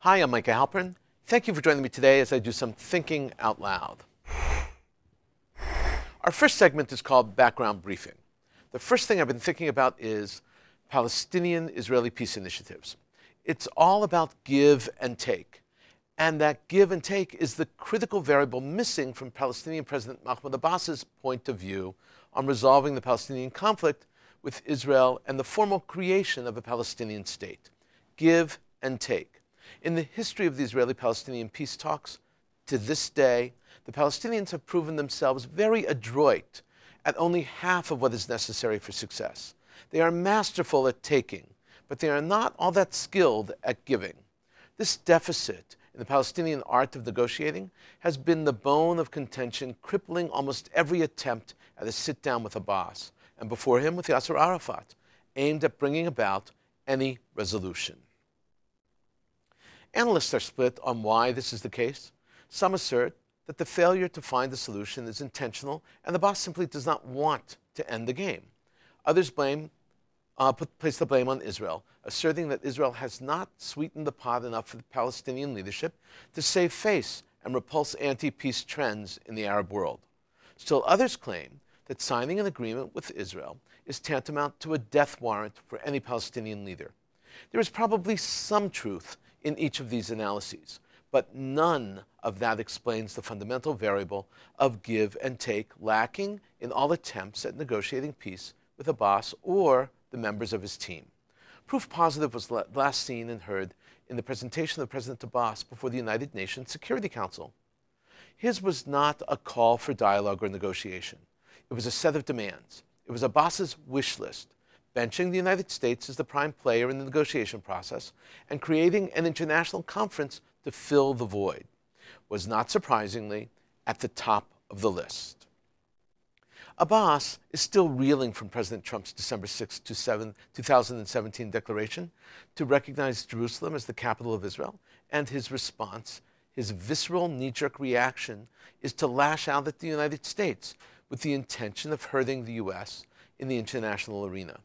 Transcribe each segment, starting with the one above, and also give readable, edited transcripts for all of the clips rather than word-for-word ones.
Hi, I'm Micah Halpern. Thank you for joining me today as I do some thinking out loud. Our first segment is called Background Briefing. The first thing I've been thinking about is Palestinian-Israeli peace initiatives. It's all about give and take. And that give and take is the critical variable missing from Palestinian President Mahmoud Abbas's point of view on resolving the Palestinian conflict with Israel and the formal creation of a Palestinian state. Give and take. In the history of the Israeli-Palestinian peace talks, to this day, the Palestinians have proven themselves very adroit at only half of what is necessary for success. They are masterful at taking, but they are not all that skilled at giving. This deficit in the Palestinian art of negotiating has been the bone of contention crippling almost every attempt at a sit-down with Abbas, and before him with Yasser Arafat, aimed at bringing about any resolution. Analysts are split on why this is the case. Some assert that the failure to find a solution is intentional and Abbas simply does not want to end the game. Others place the blame on Israel, asserting that Israel has not sweetened the pot enough for the Palestinian leadership to save face and repulse anti-peace trends in the Arab world. Still others claim that signing an agreement with Israel is tantamount to a death warrant for any Palestinian leader. There is probably some truth in each of these analyses, but none of that explains the fundamental variable of give and take lacking in all attempts at negotiating peace with Abbas or the members of his team. Proof positive was last seen and heard in the presentation of President Abbas before the United Nations Security Council. His was not a call for dialogue or negotiation. It was a set of demands. It was Abbas's wish list, benching the United States as the prime player in the negotiation process and creating an international conference to fill the void, was not surprisingly at the top of the list. Abbas is still reeling from President Trump's December 6, 2017 declaration to recognize Jerusalem as the capital of Israel, and his response, his visceral knee-jerk reaction, is to lash out at the United States with the intention of hurting the U.S. in the international arena.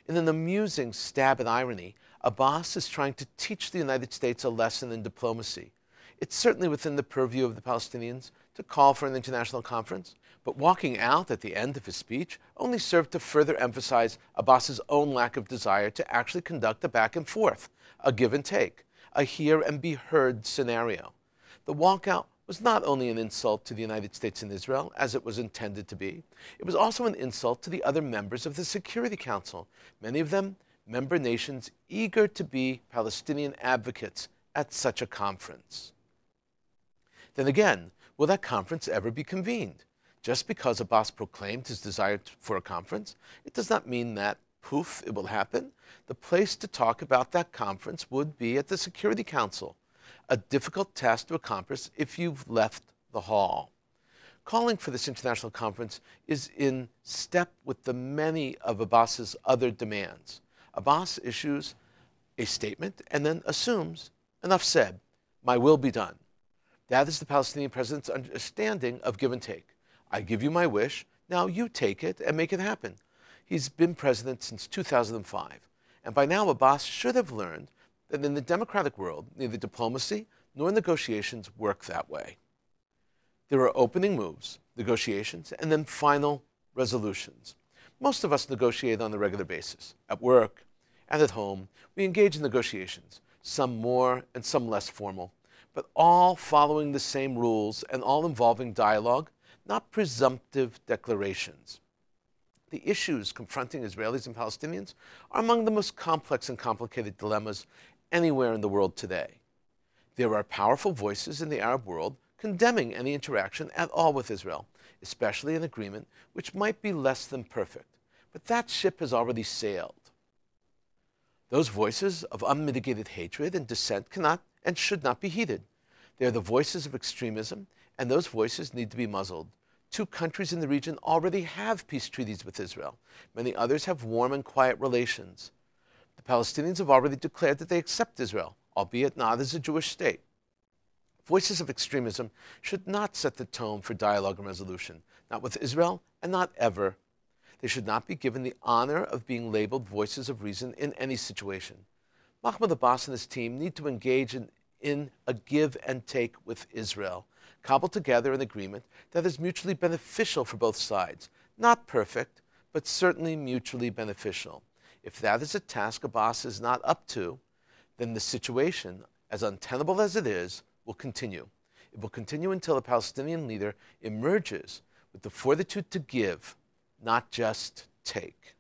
In an amusing stab at irony, Abbas is trying to teach the United States a lesson in diplomacy. It's certainly within the purview of the Palestinians to call for an international conference, but walking out at the end of his speech only served to further emphasize Abbas's own lack of desire to actually conduct a back and forth, a give and take, a hear and be heard scenario. The walkout was not only an insult to the United States and Israel, as it was intended to be, it was also an insult to the other members of the Security Council, many of them member nations eager to be Palestinian advocates at such a conference. Then again, will that conference ever be convened? Just because Abbas proclaimed his desire for a conference, it does not mean that, poof, it will happen. The place to talk about that conference would be at the Security Council, a difficult task to accomplish if you've left the hall. Calling for this international conference is in step with the many of Abbas's other demands. Abbas issues a statement and then assumes, enough said, my will be done. That is the Palestinian president's understanding of give and take. I give you my wish, now you take it and make it happen. He's been president since 2005, and by now Abbas should have learned that in the democratic world, neither diplomacy nor negotiations work that way. There are opening moves, negotiations, and then final resolutions. Most of us negotiate on a regular basis. At work and at home, we engage in negotiations, some more and some less formal, but all following the same rules and all involving dialogue, not presumptive declarations. The issues confronting Israelis and Palestinians are among the most complex and complicated dilemmas anywhere in the world today. There are powerful voices in the Arab world condemning any interaction at all with Israel, especially an agreement which might be less than perfect. But that ship has already sailed. Those voices of unmitigated hatred and dissent cannot and should not be heeded. They are the voices of extremism, and those voices need to be muzzled. 2 countries in the region already have peace treaties with Israel. Many others have warm and quiet relations. The Palestinians have already declared that they accept Israel, albeit not as a Jewish state. Voices of extremism should not set the tone for dialogue and resolution, not with Israel and not ever. They should not be given the honor of being labeled voices of reason in any situation. Mahmoud Abbas and his team need to engage in in a give and take with Israel, cobble together an agreement that is mutually beneficial for both sides. Not perfect, but certainly mutually beneficial. If that is a task Abbas is not up to, then the situation, as untenable as it is, will continue. It will continue until a Palestinian leader emerges with the fortitude to give, not just take.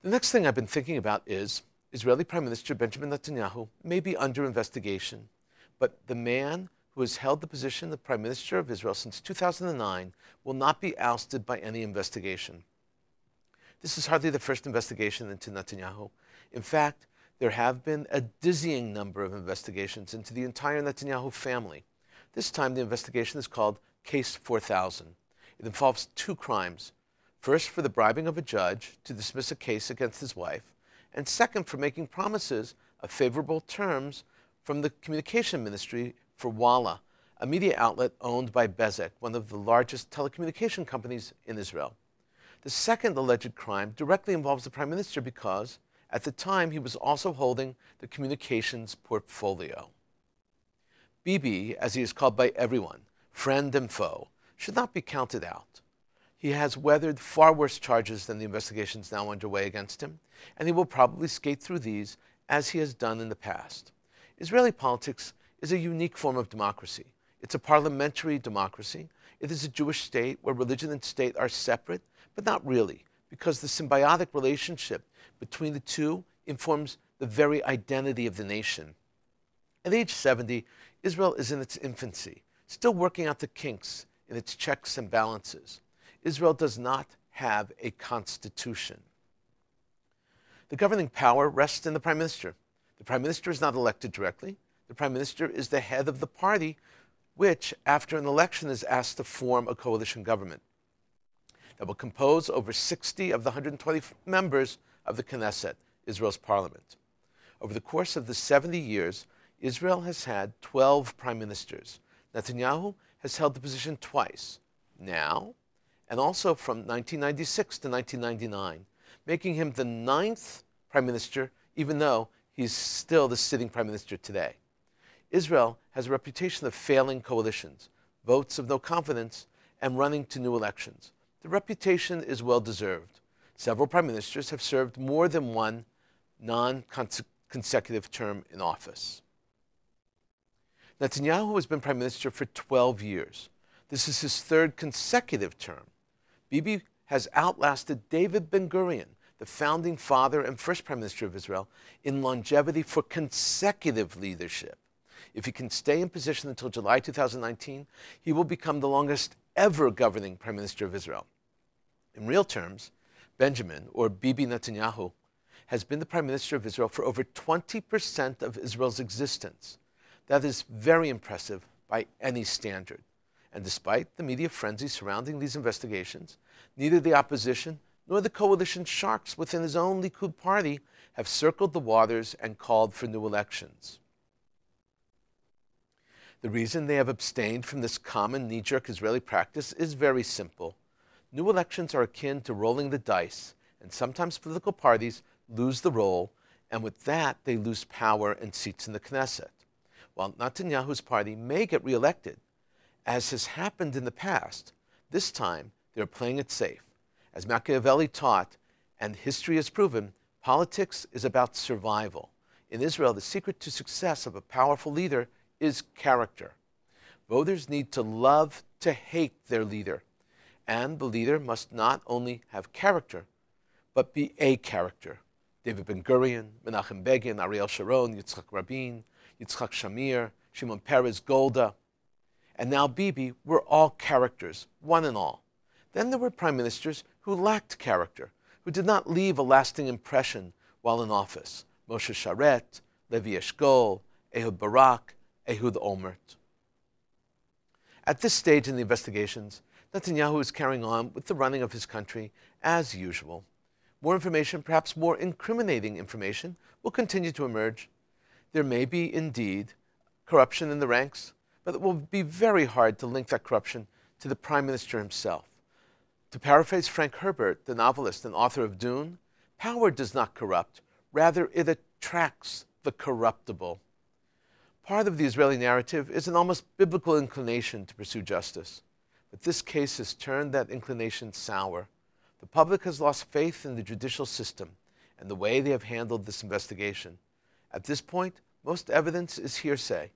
The next thing I've been thinking about is Israeli Prime Minister Benjamin Netanyahu may be under investigation, but the man who has held the position of Prime Minister of Israel since 2009 will not be ousted by any investigation. This is hardly the first investigation into Netanyahu. In fact, there have been a dizzying number of investigations into the entire Netanyahu family. This time the investigation is called Case 4000. It involves two crimes. First, for the bribing of a judge to dismiss a case against his wife, and second, for making promises of favorable terms from the communication ministry for Walla, a media outlet owned by Bezek, one of the largest telecommunication companies in Israel. The second alleged crime directly involves the Prime Minister because, at the time, he was also holding the communications portfolio. Bibi, as he is called by everyone, friend and foe, should not be counted out. He has weathered far worse charges than the investigations now underway against him, and he will probably skate through these as he has done in the past. Israeli politics is a unique form of democracy. It's a parliamentary democracy. It is a Jewish state where religion and state are separate, but not really, because the symbiotic relationship between the two informs the very identity of the nation. At age 70, Israel is in its infancy, still working out the kinks in its checks and balances. Israel does not have a constitution. The governing power rests in the Prime Minister. The Prime Minister is not elected directly. The Prime Minister is the head of the party, which, after an election, is asked to form a coalition government that will compose over 60 of the 120 members of the Knesset, Israel's parliament. Over the course of the 70 years, Israel has had 12 prime ministers. Netanyahu has held the position twice, now, and also from 1996 to 1999, making him the 9th prime minister, even though he's still the sitting prime minister today. Israel has a reputation of failing coalitions, votes of no confidence, and running to new elections. The reputation is well-deserved. Several prime ministers have served more than one non-consecutive term in office. Netanyahu has been prime minister for 12 years. This is his third consecutive term. Bibi has outlasted David Ben-Gurion, the founding father and first prime minister of Israel, in longevity for consecutive leadership. If he can stay in position until July 2019, he will become the longest ever governing prime minister of Israel. In real terms, Benjamin, or Bibi Netanyahu, has been the prime minister of Israel for over 20% of Israel's existence. That is very impressive by any standard. And despite the media frenzy surrounding these investigations, neither the opposition nor the coalition sharks within his own Likud party have circled the waters and called for new elections. The reason they have abstained from this common knee-jerk Israeli practice is very simple. New elections are akin to rolling the dice, and sometimes political parties lose the roll, and with that, they lose power and seats in the Knesset. While Netanyahu's party may get reelected, as has happened in the past, this time they're playing it safe. As Machiavelli taught, and history has proven, politics is about survival. In Israel, the secret to success of a powerful leader is character. Voters need to love to hate their leader. And the leader must not only have character, but be a character. David Ben-Gurion, Menachem Begin, Ariel Sharon, Yitzhak Rabin, Yitzhak Shamir, Shimon Peres, Golda. And now Bibi were all characters, one and all. Then there were prime ministers who lacked character, who did not leave a lasting impression while in office. Moshe Sharet, Levi Eshkol, Ehud Barak, Ehud Olmert. At this stage in the investigations, Netanyahu is carrying on with the running of his country as usual. More information, perhaps more incriminating information, will continue to emerge. There may be, indeed, corruption in the ranks, but it will be very hard to link that corruption to the Prime Minister himself. To paraphrase Frank Herbert, the novelist and author of Dune, power does not corrupt, rather it attracts the corruptible. Part of the Israeli narrative is an almost biblical inclination to pursue justice. But this case has turned that inclination sour. The public has lost faith in the judicial system and the way they have handled this investigation. At this point, most evidence is hearsay.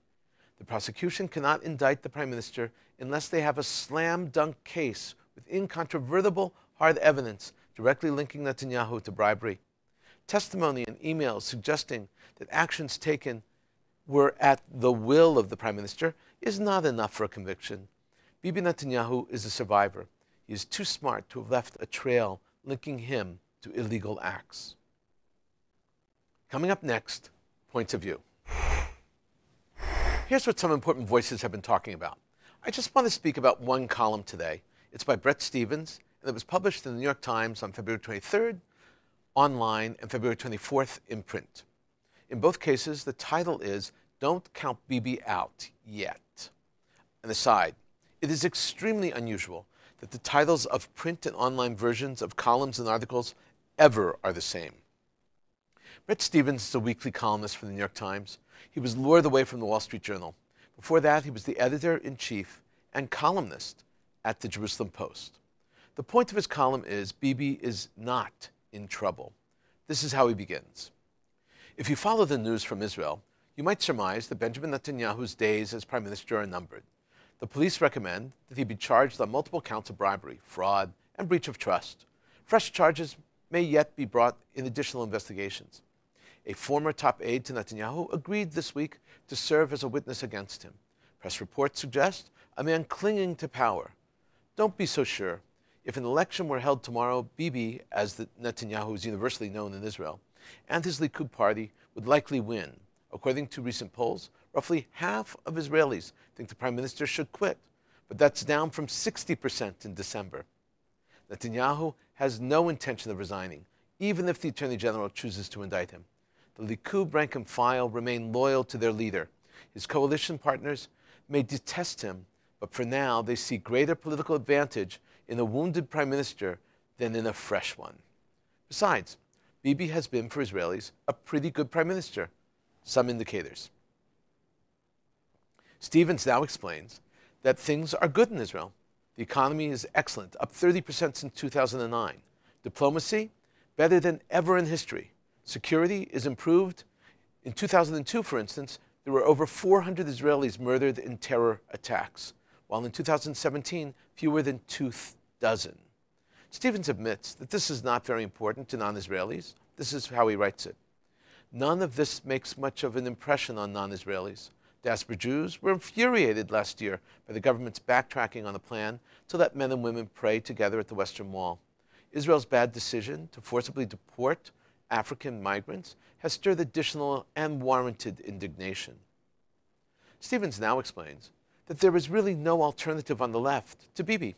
The prosecution cannot indict the Prime Minister unless they have a slam-dunk case with incontrovertible hard evidence directly linking Netanyahu to bribery. Testimony and emails suggesting that actions taken were at the will of the Prime Minister is not enough for a conviction. Bibi Netanyahu is a survivor. He is too smart to have left a trail linking him to illegal acts. Coming up next, points of view. Here's what some important voices have been talking about. I just want to speak about one column today. It's by Bret Stephens, and it was published in the New York Times on February 23rd, online, and February 24th in print. In both cases, the title is, "Don't Count Bibi Out Yet." An aside, it is extremely unusual that the titles of print and online versions of columns and articles ever are the same. Bret Stephens is a weekly columnist for the New York Times. He was lured away from the Wall Street Journal. Before that, he was the editor-in-chief and columnist at the Jerusalem Post. The point of his column is, Bibi is not in trouble. This is how he begins. If you follow the news from Israel, you might surmise that Benjamin Netanyahu's days as prime minister are numbered. The police recommend that he be charged on multiple counts of bribery, fraud, and breach of trust. Fresh charges may yet be brought in additional investigations. A former top aide to Netanyahu agreed this week to serve as a witness against him. Press reports suggest a man clinging to power. Don't be so sure. If an election were held tomorrow, Bibi, as Netanyahu is universally known in Israel, and his Likud party would likely win. According to recent polls, roughly half of Israelis think the prime minister should quit, but that's down from 60% in December. Netanyahu has no intention of resigning, even if the Attorney General chooses to indict him. The Likud rank and file remain loyal to their leader. His coalition partners may detest him, but for now they see greater political advantage in a wounded prime minister than in a fresh one. Besides, Bibi has been, for Israelis, a pretty good prime minister. Some indicators. Stephens now explains that things are good in Israel. The economy is excellent, up 30% since 2009. Diplomacy, better than ever in history. Security is improved. In 2002, for instance, there were over 400 Israelis murdered in terror attacks, while in 2017, fewer than 24. Stephens admits that this is not very important to non-Israelis. This is how he writes it. None of this makes much of an impression on non-Israelis. Diaspora Jews were infuriated last year by the government's backtracking on the plan to let men and women pray together at the Western Wall. Israel's bad decision to forcibly deport African migrants has stirred additional and warranted indignation. Stephens now explains that there is really no alternative on the left to Bibi,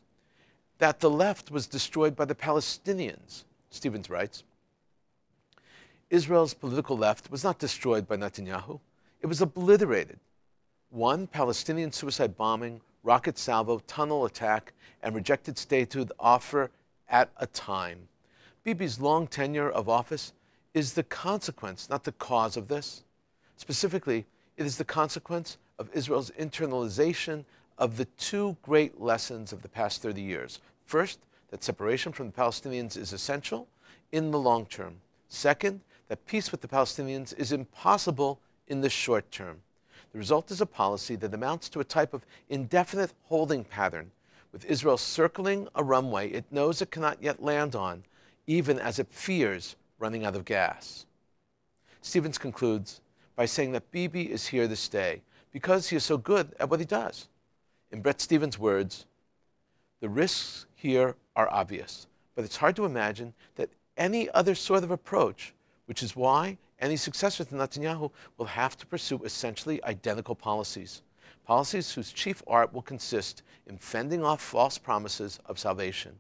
that the left was destroyed by the Palestinians. Stephens writes, Israel's political left was not destroyed by Netanyahu. It was obliterated. One Palestinian suicide bombing, rocket salvo, tunnel attack, and rejected statehood offer at a time. Bibi's long tenure of office is the consequence, not the cause of this. Specifically, it is the consequence of Israel's internalization of the two great lessons of the past 30 years. First, that separation from the Palestinians is essential in the long term. Second, that peace with the Palestinians is impossible in the short term. The result is a policy that amounts to a type of indefinite holding pattern, with Israel circling a runway it knows it cannot yet land on, even as it fears running out of gas. Stephens concludes by saying that Bibi is here to stay because he is so good at what he does. In Bret Stephens' words, the risks here are obvious, but it's hard to imagine that any other sort of approach, which is why any successor to Netanyahu will have to pursue essentially identical policies, policies whose chief art will consist in fending off false promises of salvation.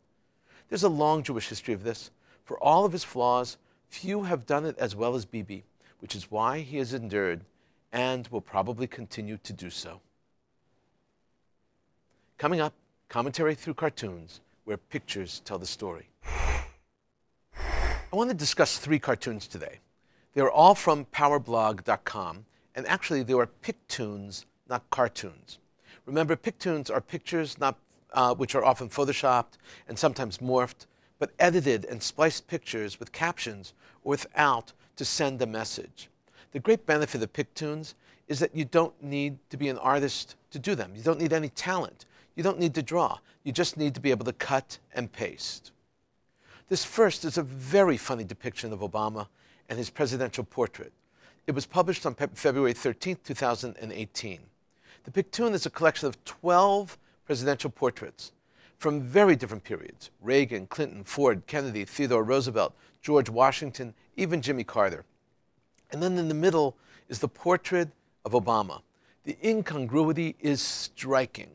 There's a long Jewish history of this. For all of his flaws, few have done it as well as Bibi, which is why he has endured and will probably continue to do so. Coming up, commentary through cartoons, where pictures tell the story. I want to discuss 3 cartoons today. They were all from powerblog.com, and actually they were pictoons, not cartoons. Remember, pictoons are pictures which are often photoshopped and sometimes morphed, but edited and spliced pictures with captions or without to send a message. The great benefit of pictoons is that you don't need to be an artist to do them. You don't need any talent. You don't need to draw. You just need to be able to cut and paste. This first is a very funny depiction of Obama and his presidential portrait. It was published on February 13, 2018. The pictoon is a collection of 12 presidential portraits from very different periods: Reagan, Clinton, Ford, Kennedy, Theodore Roosevelt, George Washington, even Jimmy Carter. And then in the middle is the portrait of Obama. The incongruity is striking.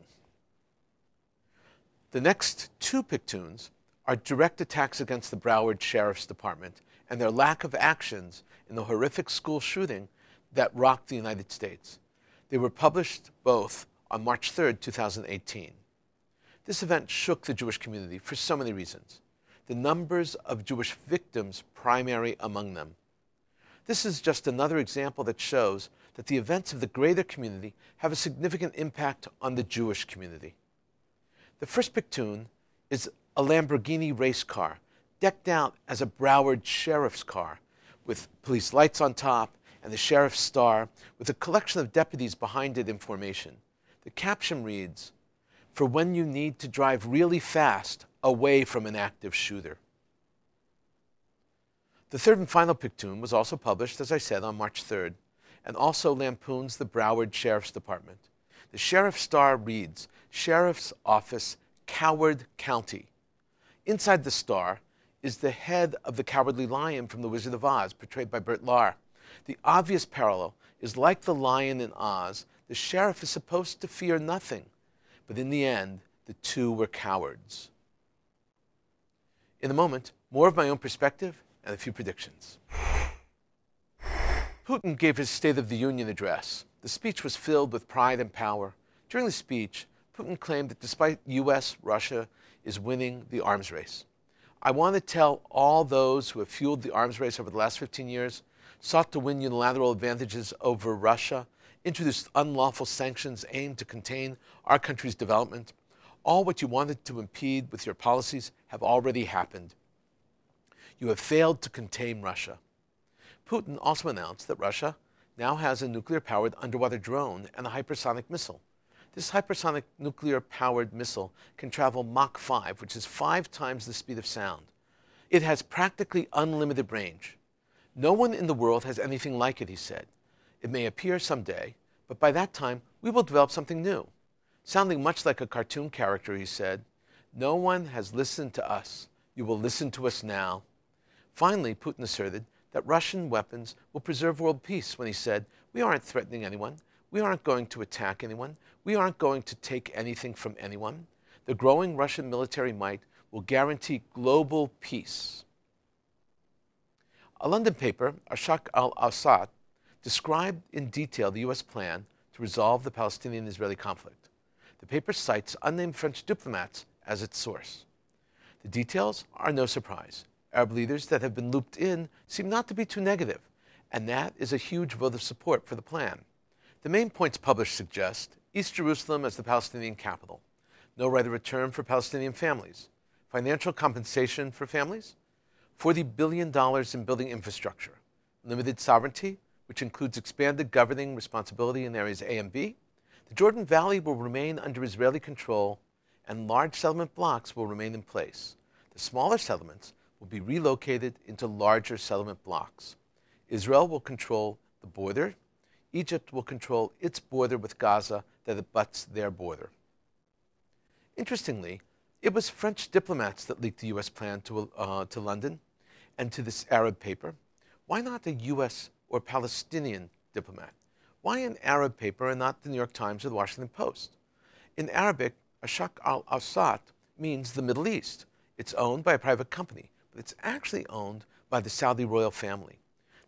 The next two pictoons are direct attacks against the Broward Sheriff's Department and their lack of actions in the horrific school shooting that rocked the United States. They were published both on March 3, 2018. This event shook the Jewish community for so many reasons. The numbers of Jewish victims primary among them. This is just another example that shows that the events of the greater community have a significant impact on the Jewish community. The first pictoon is a Lamborghini race car, decked out as a Broward sheriff's car, with police lights on top and the sheriff's star, with a collection of deputies behind it in formation. The caption reads, "For when you need to drive really fast away from an active shooter." The third and final pictoon was also published, as I said, on March 3rd, and also lampoons the Broward Sheriff's Department. The sheriff's star reads, "Sheriff's Office, Coward County." Inside the star is the head of the Cowardly Lion from The Wizard of Oz, portrayed by Burt Lahr. The obvious parallel is, like the lion in Oz, the sheriff is supposed to fear nothing, but in the end, the two were cowards. In a moment, more of my own perspective and a few predictions. Putin gave his State of the Union address. The speech was filled with pride and power. During the speech, Putin claimed that despite US, Russia is winning the arms race. I want to tell all those who have fueled the arms race over the last 15 years, sought to win unilateral advantages over Russia, introduced unlawful sanctions aimed to contain our country's development, all what you wanted to impede with your policies have already happened. You have failed to contain Russia. Putin also announced that Russia now has a nuclear-powered underwater drone and a hypersonic missile. This hypersonic nuclear-powered missile can travel Mach 5, which is 5 times the speed of sound. It has practically unlimited range. No one in the world has anything like it, he said. It may appear someday, but by that time, we will develop something new. Sounding much like a cartoon character, he said, "No one has listened to us. You will listen to us now." Finally, Putin asserted that Russian weapons will preserve world peace when he said, "We aren't threatening anyone. We aren't going to attack anyone. We aren't going to take anything from anyone. The growing Russian military might will guarantee global peace." A London paper, Ashaq al-Awsat, described in detail the U.S. plan to resolve the Palestinian-Israeli conflict. The paper cites unnamed French diplomats as its source. The details are no surprise. Arab leaders that have been looped in seem not to be too negative, and that is a huge vote of support for the plan. The main points published suggest East Jerusalem as the Palestinian capital, no right of return for Palestinian families, financial compensation for families, $40 billion in building infrastructure, limited sovereignty, which includes expanded governing responsibility in areas A and B. The Jordan Valley will remain under Israeli control, and large settlement blocks will remain in place. The smaller settlements will be relocated into larger settlement blocks. Israel will control the border. Egypt will control its border with Gaza that abuts their border. Interestingly, it was French diplomats that leaked the U.S. plan to London and to this Arab paper. Why not a U.S. or Palestinian diplomat? Why an Arab paper and not the New York Times or the Washington Post? In Arabic, Ashaq al-Awsat means the Middle East. It's owned by a private company, but it's actually owned by the Saudi royal family.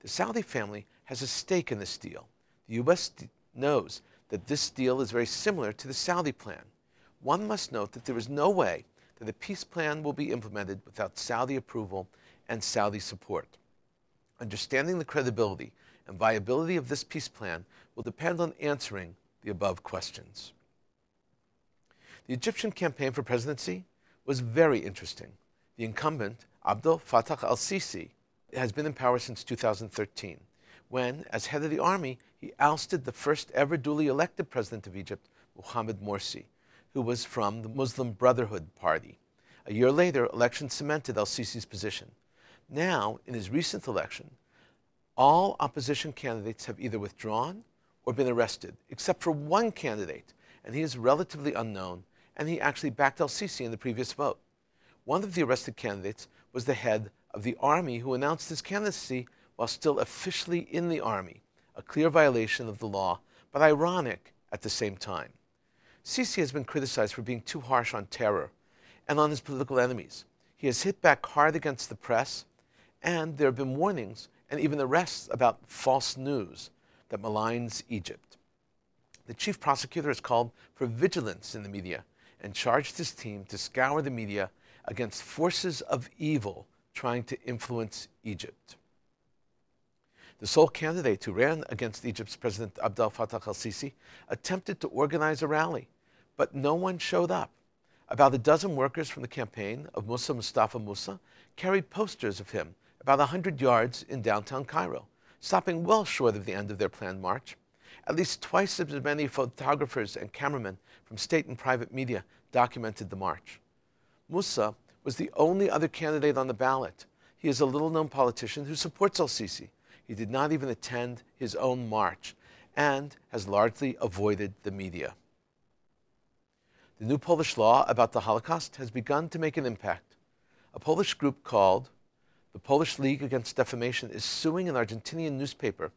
The Saudi family has a stake in this deal. The U.S. knows that this deal is very similar to the Saudi plan. One must note that there is no way that a peace plan will be implemented without Saudi approval and Saudi support. Understanding the credibility and viability of this peace plan will depend on answering the above questions. The Egyptian campaign for presidency was very interesting. The incumbent, Abdel Fattah al-Sisi, has been in power since 2013, when, as head of the army, he ousted the first ever duly elected president of Egypt, Mohamed Morsi, who was from the Muslim Brotherhood Party. A year later, elections cemented al-Sisi's position. Now, in his recent election, all opposition candidates have either withdrawn or been arrested, except for one candidate, and he is relatively unknown, and he actually backed al-Sisi in the previous vote. One of the arrested candidates was the head of the army who announced his candidacy while still officially in the army, a clear violation of the law, but ironic at the same time. Sisi has been criticized for being too harsh on terror and on his political enemies. He has hit back hard against the press, and there have been warnings and even arrests about false news that maligns Egypt. The chief prosecutor has called for vigilance in the media and charged his team to scour the media against forces of evil trying to influence Egypt. The sole candidate who ran against Egypt's President Abdel Fattah al-Sisi attempted to organize a rally, but no one showed up. About a dozen workers from the campaign of Mustafa Musa carried posters of him about 100 yards in downtown Cairo, stopping well short of the end of their planned march. At least twice as many photographers and cameramen from state and private media documented the march. Musa was the only other candidate on the ballot. He is a little-known politician who supports al-Sisi. He did not even attend his own march and has largely avoided the media. The new Polish law about the Holocaust has begun to make an impact. A Polish group called the Polish League Against Defamation is suing an Argentinian newspaper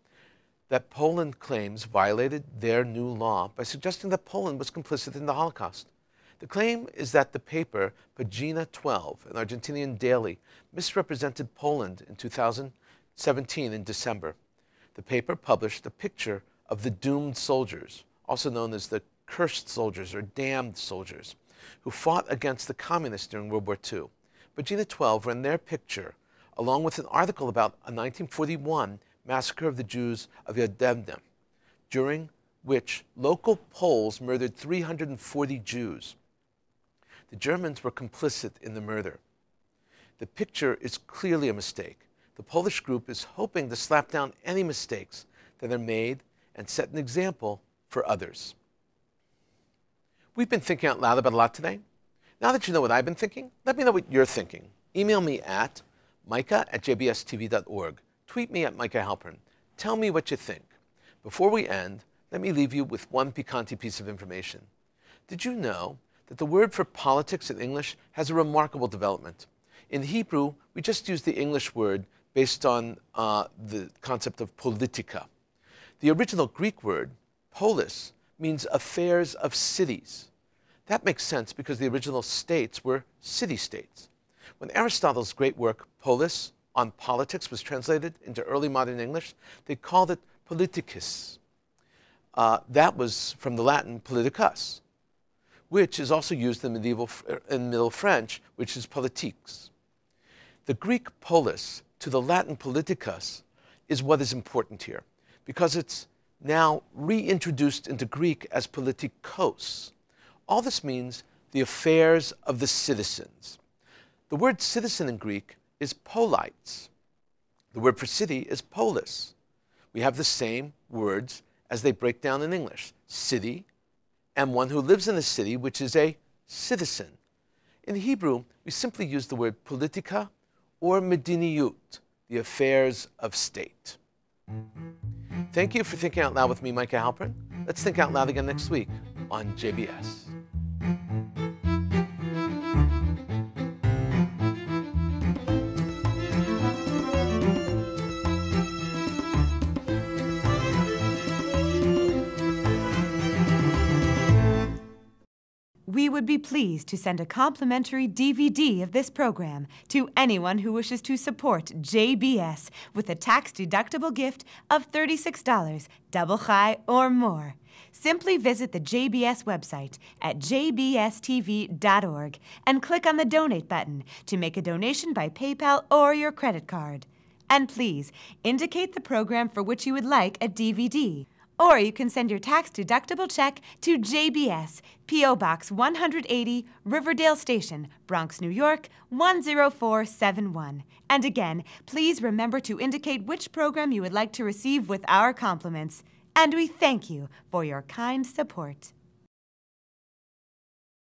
that Poland claims violated their new law by suggesting that Poland was complicit in the Holocaust. The claim is that the paper Pagina 12, an Argentinian daily, misrepresented Poland in 2017 in December. The paper published a picture of the doomed soldiers, also known as the cursed soldiers or damned soldiers, who fought against the communists during World War II. Pagina 12 ran their picture along with an article about a 1941 massacre of the Jews of Yadevna, during which local Poles murdered 340 Jews. The Germans were complicit in the murder. The picture is clearly a mistake. The Polish group is hoping to slap down any mistakes that are made and set an example for others. We've been thinking out loud about a lot today. Now that you know what I've been thinking, let me know what you're thinking. Email me at micah@jbstv.org. Tweet me at Micah Halpern. Tell me what you think. Before we end, let me leave you with one piquante piece of information. Did you know that the word for politics in English has a remarkable development? In Hebrew, we just use the English word based on the concept of politica. The original Greek word, polis, means affairs of cities. That makes sense because the original states were city-states. When Aristotle's great work, Polis, on politics, was translated into early modern English, they called it politicus. That was from the Latin politicus, which is also used in Middle French, which is politiques. The Greek polis to the Latin politicus is what is important here, because it's now reintroduced into Greek as politikos. All this means the affairs of the citizens. The word citizen in Greek is polites. The word for city is polis. We have the same words as they break down in English, city, and one who lives in a city, which is a citizen. In Hebrew, we simply use the word politica or mediniyut, the affairs of state. Thank you for thinking out loud with me, Micah Halpern. Let's think out loud again next week on JBS. We would be pleased to send a complimentary DVD of this program to anyone who wishes to support JBS with a tax-deductible gift of $36, double high or more. Simply visit the JBS website at jbstv.org and click on the Donate button to make a donation by PayPal or your credit card. And please, indicate the program for which you would like a DVD. Or you can send your tax-deductible check to JBS, P.O. Box 180, Riverdale Station, Bronx, New York, 10471. And again, please remember to indicate which program you would like to receive with our compliments. And we thank you for your kind support.